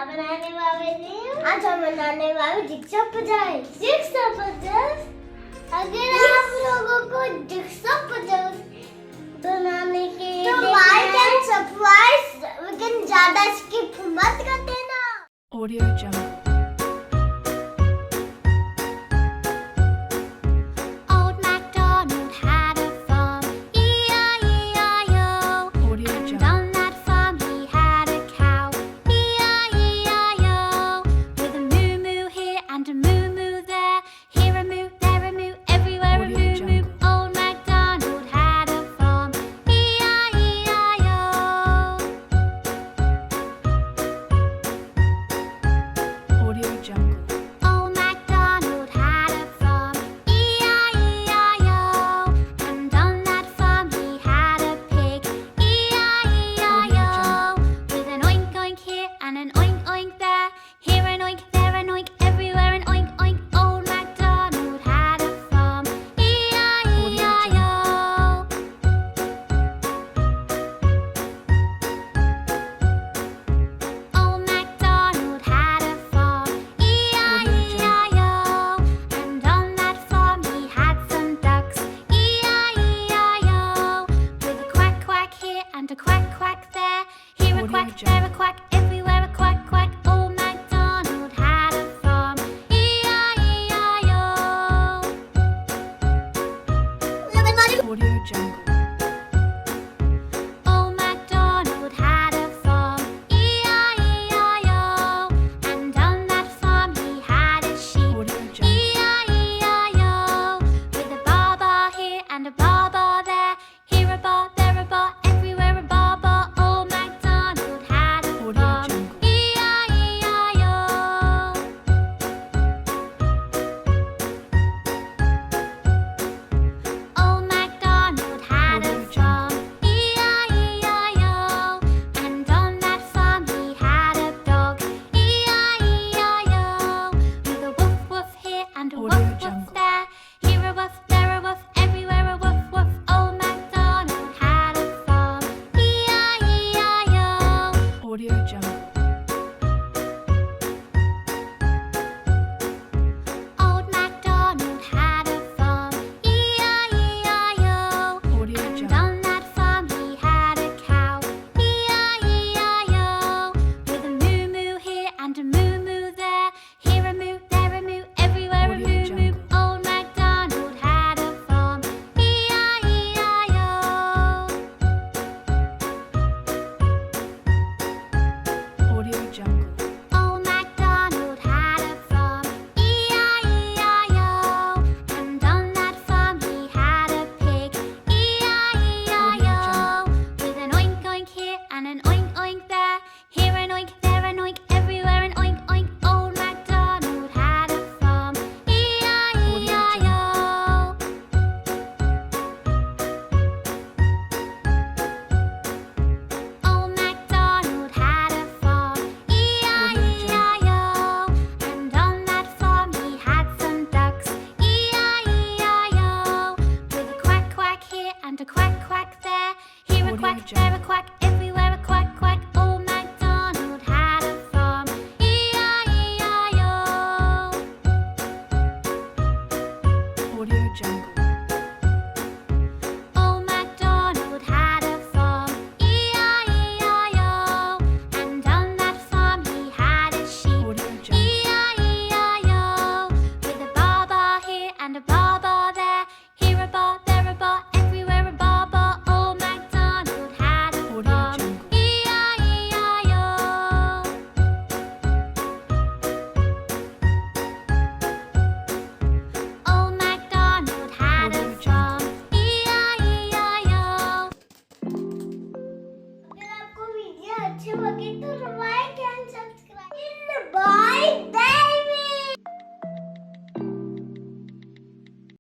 बनाने वाले ने आज हम बनाने वाले जिक्सा पजल्स। जिक्सा पजल्स अगर आप लोगों को जिक्सा पजल्स बनाने के लाइक एंड सब्सक्राइब लेकिन ज्यादा स्किप मत कर देना। Audio Jungle. Old MacDonald had a farm, E-I-E-I-O. And on that farm he had a cow, E-I-E-I-O. With a moo-moo here and a moo-moo there, here a moo, there a moo, everywhere a moo-moo. Old MacDonald had a farm, E-I-E-I-O. Audio Jungle. Old MacDonald had a farm, E-I-E-I-O. And on that farm he had a pig, E-I-E-I-O. With an oink oink here and an oink oink there, here an oink, there an oink, everywhere an oink oink. Old MacDonald had a farm, E-I-E-I-O. Old MacDonald had a farm, E-I-E-I-O. And on that farm he had some ducks, E-I-E-I-O. With a quack quack here and a quack quack there, here a quack, there a quack, everywhere a quack quack. Old MacDonald had a farm, E-I-E-I-O. Audio Jungle. Old MacDonald had a farm, E-I-E-I-O. And on that farm he had a sheep, Audio Jungle. E-I-E-I-O. With a baa here and a baa there, here a baa, there a baa, everywhere a baa. Old MacDonald had a Audio farm, Jungle. E-I-E-I-O. Old MacDonald had a Audio farm, E-I-E-I-O. And on that farm he had a dog, E-I-E-I-O. With a woof woof here and a Audio woof woof Jungle. there, here a woof, there a woof, everywhere a woof woof. Old MacDonald had a farm, E-I-E-I-O. Audio Jungle. Old MacDonald had a farm, E-I-E-I-O. Audio And Jungle. on that farm he had a cow, E-I-E-I-O. With a moo-moo here and a moo-moo there, here a moo, there a moo, everywhere a Audio moo-moo. Jungle. Old MacDonald had a farm, E-I-E-I-O. Audio Jungle. Old MacDonald had a farm, E-I-E-I-O. And on that farm he had a pig, E-I-E-I-O. With an oink oink here and an oink oink there, here an oink, there an oink, everywhere an oink oink. Old MacDonald had a farm, E-I-E-I-O. Old MacDonald had a farm, E-I-E-I-O. And on that farm he had some ducks, E-I-E-I-O. With a quack quack here and a quack quack there, here a Audio quack, Jungle. there a quack,